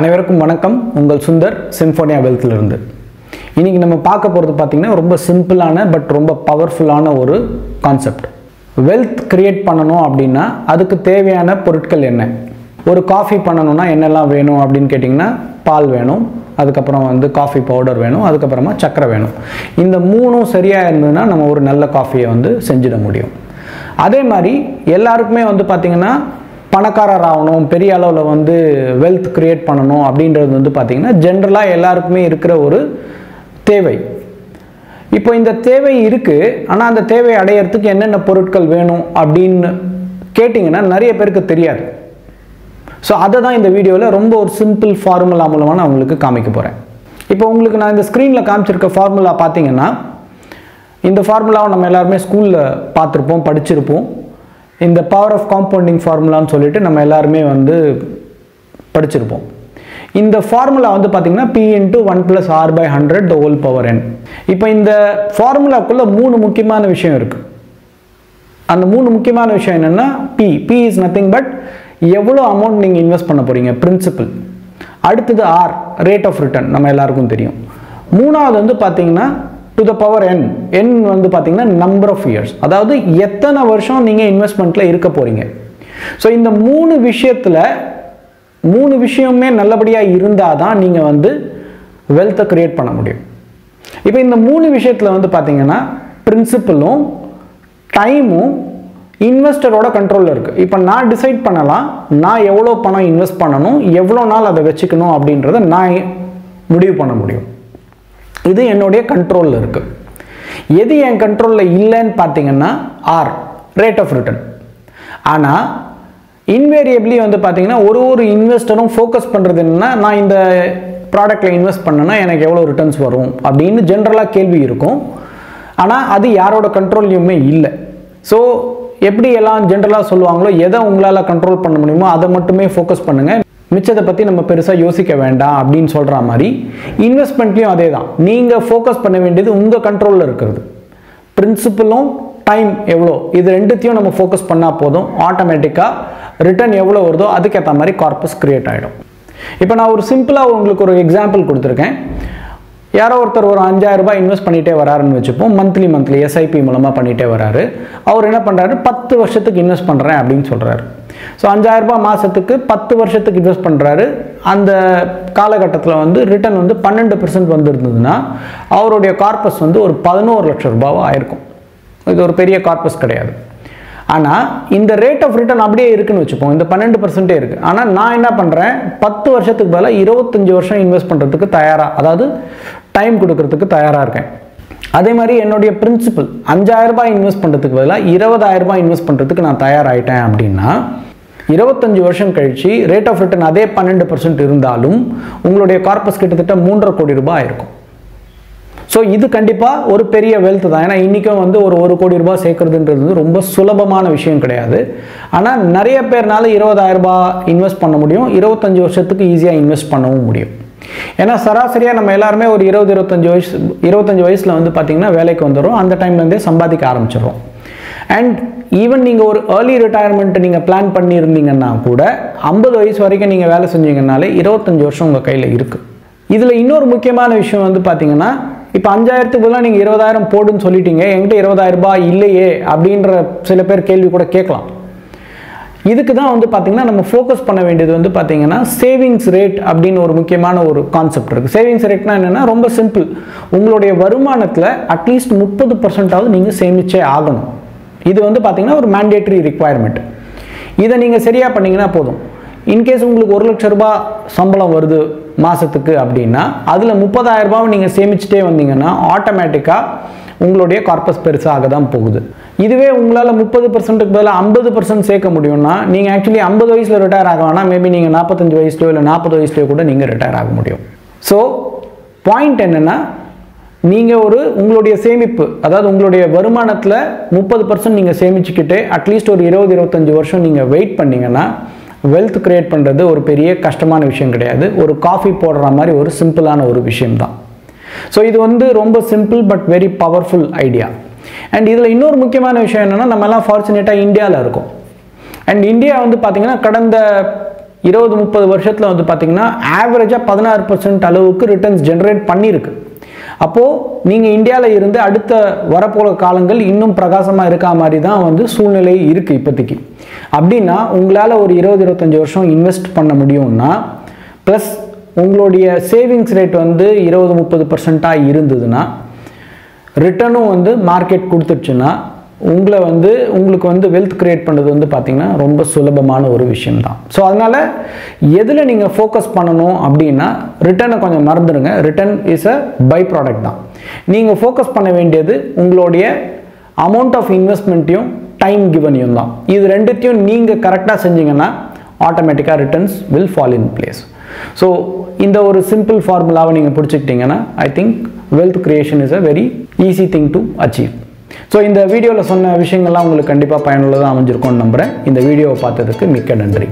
அனைவருக்கும் வணக்கம். உங்கள் சுந்தர் Symphonia Wealth இருந்து. இன்னைக்கு நம்ம பார்க்க போறது பாத்தீங்கன்னா ரொம்ப சிம்பிளான பட் ரொம்ப பவர்ஃபுல்லான ஒரு கான்செப்ட். வெல்த் கிரியேட் பண்ணனும் அப்படினா அதுக்கு தேவையான பொருட்கள் என்ன? ஒரு காபி பண்ணனும்னா என்னெல்லாம் வேணும் அப்படினு கேட்டிங்கனா பால் வேணும், அதுக்கு அப்புறம் காபி பவுடர் வேணும், அதுக்கு அப்புறமா சக்கரை வேணும். இந்த மூணும் சரியா இருந்ததுனா நம்ம ஒரு நல்ல காபியை செஞ்சிட முடியும். அதே மாதிரி எல்லாருக்குமே பாத்தீங்கன்னா பணக்காரர் ஆகணும், பெரிய அளவில் வெல்த் கிரியேட் பண்ணணும் அப்படின்றது பார்த்தீங்கன்னா ஜென்ரலாக எல்லாருக்குமே இருக்கிற ஒரு தேவை. இப்போ இந்த தேவை இருக்குது, ஆனால் அந்த தேவை அடையிறதுக்கு என்னென்ன பொருட்கள் வேணும் அப்படின்னு கேட்டிங்கன்னா நிறைய பேருக்கு தெரியாது. ஸோ அதை தான் இந்த வீடியோவில் ரொம்ப ஒரு சிம்பிள் ஃபார்முலா மூலமாக நான் உங்களுக்கு காமிக்க போகிறேன். இப்போ உங்களுக்கு நான் இந்த ஸ்க்ரீனில் காமிச்சிருக்க ஃபார்முலா பார்த்தீங்கன்னா இந்த ஃபார்முலாவை நம்ம எல்லாருமே ஸ்கூலில் பார்த்துருப்போம், படிச்சிருப்போம். இந்த பவர் ஆஃப் காம்பவுண்டிங் ஃபார்முலான்னு சொல்லிட்டு நம்ம எல்லாருமே படிச்சிருப்போம். இந்த ஃபார்முலா பார்த்தீங்கன்னா P × 1 + R/100 the whole power n. இப்போ இந்த ஃபார்முலாக்குள்ள மூணு முக்கியமான விஷயம் இருக்கு. அந்த மூணு முக்கியமான விஷயம் என்னன்னா P இஸ் நத்திங் பட் எவ்வளோ அமௌண்ட் நீங்கள் இன்வெஸ்ட் பண்ண போறீங்க, பிரின்சிபல். அடுத்தது R, ரேட் ஆஃப் ரிட்டர்ன், நம்ம எல்லாருக்கும் தெரியும். மூணாவது பார்த்தீங்கன்னா to the power n. n பார்த்தீங்கன்னா நம்பர் ஆஃப் இயர்ஸ், அதாவது எத்தனை வருஷம் நீங்கள் இன்வெஸ்ட்மெண்ட்டில் இருக்க போகிறீங்க. ஸோ இந்த மூணு விஷயமே நல்லபடியாக இருந்தால் தான் நீங்கள் வெல்த்தை கிரியேட் பண்ண முடியும். இப்போ இந்த மூணு விஷயத்தில் பார்த்தீங்கன்னா பிரின்சிபலும் டைமும் இன்வெஸ்டரோட கண்ட்ரோலில் இருக்குது. இப்போ நான் டிசைட் பண்ணலாம் நான் எவ்வளோ பணம் இன்வெஸ்ட் பண்ணணும், எவ்வளோ நாள் அதை வச்சுக்கணும் அப்படின்றத நான் முடிவு பண்ண முடியும். இது என்னுடைய கண்ட்ரோலில் இருக்குது. எது என் கண்ட்ரோலில் இல்லைன்னு பார்த்தீங்கன்னா R, ரேட் ஆஃப் ரிட்டர்ன். ஆனால் இன்வேரியபிளி பார்த்தீங்கன்னா ஒரு இன்வெஸ்டரும் ஃபோக்கஸ் பண்ணுறது என்னன்னா நான் இந்த ப்ராடக்டில் இன்வெஸ்ட் பண்ணேன்னா எனக்கு எவ்வளோ ரிட்டர்ன்ஸ் வரும் அப்படின்னு ஜென்ரலாக கேள்வி இருக்கும். ஆனால் அது யாரோட கண்ட்ரோல்லையுமே இல்லை. ஸோ எப்படி எல்லாம் ஜென்ரலாக சொல்லுவாங்களோ எதை உங்களால் கண்ட்ரோல் பண்ண முடியுமோ அதை மட்டுமே ஃபோக்கஸ் பண்ணுங்கள், மிச்சத்தை பற்றி நம்ம பெருசாக யோசிக்க வேண்டாம் அப்படின்னு சொல்கிற மாதிரி இன்வெஸ்ட்மெண்ட்லையும் அதே தான். நீங்கள் ஃபோக்கஸ் பண்ண வேண்டியது உங்கள் கண்ட்ரோலில் இருக்கிறது. பிரின்சிபலும் டைம் எவ்வளோ, இது ரெண்டுத்தையும் நம்ம ஃபோக்கஸ் பண்ணால் போதும். ஆட்டோமேட்டிக்காக ரிட்டர்ன் எவ்வளோ வருதோ அதுக்கேற்ற மாதிரி கார்பஸ் கிரியேட் ஆகிடும். இப்போ நான் ஒரு சிம்பிளாக உங்களுக்கு ஒரு எக்ஸாம்பிள் கொடுத்துருக்கேன். யாரோ ஒருத்தர் ஒரு 5000 ரூபாய் இன்வெஸ்ட் பண்ணிகிட்டே வராருன்னு வச்சுப்போம். மந்த்லி SIP மூலமாக பண்ணிகிட்டே வராரு. அவர் என்ன பண்ணுறாரு, 10 வருஷத்துக்கு இன்வெஸ்ட் பண்ணுறேன் அப்படின்னு சொல்கிறாரு. ஸோ 5000 ரூபாய் மாதத்துக்கு 10 வருஷத்துக்கு இன்வெஸ்ட் பண்ணுறாரு. அந்த காலகட்டத்தில் ரிட்டர்ன் 12% வந்துருந்ததுன்னா அவருடைய கார்பஸ் ஒரு 11 லட்சம் ரூபாவோ ஆயிருக்கும். இது ஒரு பெரிய கார்பஸ் கிடையாது. ஆனால் இந்த ரேட் ஆஃப் ரிட்டர்ன் அப்படியே இருக்குன்னு வச்சுப்போம், இந்த 12% இருக்குது. ஆனால் நான் என்ன பண்ணுறேன், 10 வருஷத்துக்கு பதிலாக 25 வருஷம் இன்வெஸ்ட் பண்ணுறதுக்கு தயாராக, அதாவது டைம் கொடுக்கறதுக்கு தயாராக இருக்கேன். அதே மாதிரி என்னுடைய பிரின்சிபல் 5000 ரூபாய் இன்வெஸ்ட் பண்ணுறதுக்கு பதிலாக 20000 ரூபாய் இன்வெஸ்ட் பண்ணுறதுக்கு நான் தயாராகிட்டேன் அப்படின்னா 25 வருஷம் கழிச்சு ரேட் ஆஃப் ரிட்டர்ன் அதே 12% இருந்தாலும் உங்களுடைய கார்பஸ் கிட்டத்தட்ட 3.5 கோடி ரூபாய் இருக்கும். ஸோ இது கண்டிப்பாக ஒரு பெரிய வெல்த் தான். ஏன்னா இன்றைக்கும் ஒரு 1 கோடி ரூபாய் சேர்க்கறதுன்றது ரொம்ப சுலபமான விஷயம் கிடையாது. ஆனால் நிறைய பேர்னால 20000 ரூபாய் இன்வெஸ்ட் பண்ண முடியும், 25 வருஷத்துக்கு ஈஸியாக இன்வெஸ்ட் பண்ணவும் முடியும். ஏன்னா சராசரியாக நம்ம எல்லாருமே ஒரு 25 வயசில் பார்த்தீங்கன்னா வேலைக்கு வந்துடும். அந்த டைம்லேருந்தே சம்பாதிக்க ஆரம்பிச்சிடுறோம். அண்ட் ஈவன் நீங்கள் ஒரு ஏர்லி ரிட்டையர்மெண்ட் நீங்கள் பிளான் பண்ணியிருந்தீங்கன்னா கூட 50 வயசு வரைக்கும் நீங்கள் வேலை செஞ்சீங்கன்னாலே 25 வருஷம் உங்கள் கையில் இருக்குது. இதில் இன்னொரு முக்கியமான விஷயம் பார்த்தீங்கன்னா இப்போ 5000க்கு பதிலாக நீங்கள் 20000 போடுன்னு சொல்லிட்டீங்க, என்கிட்ட 20000 ரூபாய் இல்லையே அப்படின்ற சில பேர் கேள்வி கூட கேட்கலாம். இதுக்கு தான் பார்த்தீங்கன்னா நம்ம ஃபோக்கஸ் பண்ண வேண்டியது பார்த்தீங்கன்னா சேவிங்ஸ் ரேட் அப்படின்னு ஒரு முக்கியமான ஒரு கான்செப்ட் இருக்குது. சேவிங்ஸ் ரேட்னா என்னென்னா ரொம்ப சிம்பிள். உங்களுடைய வருமானத்தில் அட்லீஸ்ட் 30%ஆவது நீங்கள் சேமிச்சே ஆகணும். இது பார்த்தீங்கன்னா ஒரு மேண்டேட்டரி ரிக்வயர்மெண்ட். இதை நீங்கள் சரியாக பண்ணிங்கன்னா போதும். இன்கேஸ் உங்களுக்கு 1 லட்சம் ரூபாய் சம்பளம் வருது மாதத்துக்கு அப்படின்னா அதில் 30000 ரூபாவை நீங்கள் சேமிச்சுட்டே வந்தீங்கன்னா ஆட்டோமேட்டிக்காக உங்களுடைய கார்பஸ் பெருசாக தான் போகுது. இதுவே உங்களால் 30%க்கு பதிலாக 50% சேர்க்க முடியும்னா நீங்கள் ஆக்சுவலி 50 வயசில் ரிட்டையர் ஆக வேணாம், மேபி நீங்கள் 45 வயசுலையோ இல்லை 40 வயசுலையோ கூட நீங்கள் ரிட்டையர் ஆக முடியும். ஸோ பாயிண்ட் என்னென்னா நீங்கள் உங்களுடைய சேமிப்பு, அதாவது உங்களுடைய வருமானத்தில் 30% நீங்கள் சேமிச்சுக்கிட்டு அட்லீஸ்ட் ஒரு 20-25 வருஷம் நீங்கள் வெயிட் பண்ணிங்கன்னா வெல்த் கிரியேட் பண்ணுறது ஒரு பெரிய கஷ்டமான விஷயம் கிடையாது. ஒரு காஃபி போடுற மாதிரி ஒரு சிம்பிளான ஒரு விஷயம்தான். ஸோ இது ரொம்ப simple but very powerful idea. And இதில் இன்னொரு முக்கியமான விஷயம் என்னென்னா நம்ம எல்லாம் ஃபார்ச்சுனேட்டாக இந்தியாவில் இருக்கோம். அண்ட் இந்தியா பார்த்தீங்கன்னா கடந்த 20-30 வருஷத்தில் வந்து பார்த்தீங்கன்னா ஆவரேஜாக 16% அளவுக்கு ரிட்டர்ன்ஸ் ஜென்ரேட் பண்ணியிருக்கு. அப்போது நீங்கள் இந்தியாவில் இருந்து அடுத்த வரப்போகிற காலங்கள் இன்னும் பிரகாசமாக இருக்கா மாதிரி தான் வந்து சூழ்நிலை இருக்குது இப்போதைக்கு. அப்படின்னா உங்களால் ஒரு 20-25 வருஷம் இன்வெஸ்ட் பண்ண முடியும்னா ப்ளஸ் உங்களுடைய சேவிங்ஸ் ரேட் வந்து 20-30% இருந்ததுன்னா ரிட்டர்னும் வந்து மார்க்கெட் கொடுத்துருச்சுன்னா உங்களுக்கு வந்து வெல்த் கிரியேட் பண்ணுறது வந்து பார்த்திங்கன்னா ரொம்ப சுலபமான ஒரு விஷயம்தான். ஸோ அதனால் எதில் நீங்கள் ஃபோக்கஸ் பண்ணணும் அப்படின்னா ரிட்டர்னை கொஞ்சம் மறந்துடுங்க. Return is a by product தான். நீங்கள் ஃபோக்கஸ் பண்ண வேண்டியது உங்களுடைய அமௌண்ட் ஆஃப் இன்வெஸ்ட்மெண்ட்டையும் டைம் கிவனையும் தான். இது ரெண்டுத்தையும் நீங்கள் கரெக்டாக செஞ்சீங்கன்னா ஆட்டோமேட்டிக்காக returns will fall in place. So இந்த ஒரு சிம்பிள் ஃபார்முலாவை நீங்கள் பிடிச்சிக்கிட்டிங்கன்னா I think wealth creation is a very easy thing to achieve. So இந்த வீடியோவில் சொன்ன விஷயங்கள்லாம் உங்களுக்கு கண்டிப்பாக பயனுள்ளதாக அமைஞ்சிருக்கும்னு நம்புகிறேன். இந்த வீடியோவை பார்த்ததுக்கு மிக்க நன்றி.